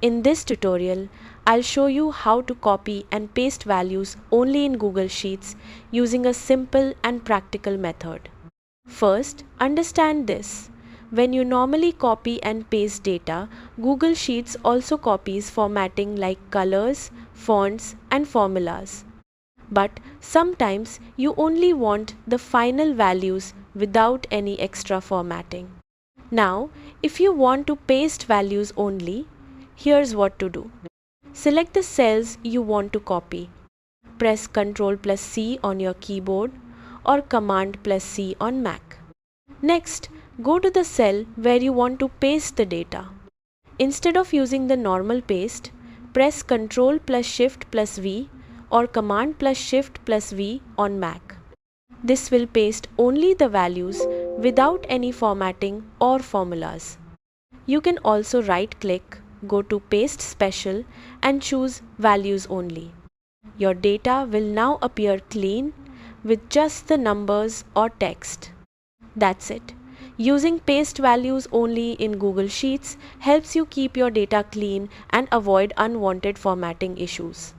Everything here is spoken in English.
In this tutorial, I'll show you how to copy and paste values only in Google Sheets using a simple and practical method. First, understand this. When you normally copy and paste data, Google Sheets also copies formatting like colors, fonts, and formulas. But sometimes you only want the final values without any extra formatting. Now, if you want to paste values only, here's what to do. Select the cells you want to copy. Press Ctrl+C on your keyboard or Command+C on Mac. Next, go to the cell where you want to paste the data. Instead of using the normal paste, press Ctrl+Shift+V or Command+Shift+V on Mac. This will paste only the values without any formatting or formulas. You can also right-click, go to Paste Special and choose Values Only. Your data will now appear clean with just the numbers or text. That's it. Using paste values only in Google Sheets helps you keep your data clean and avoid unwanted formatting issues.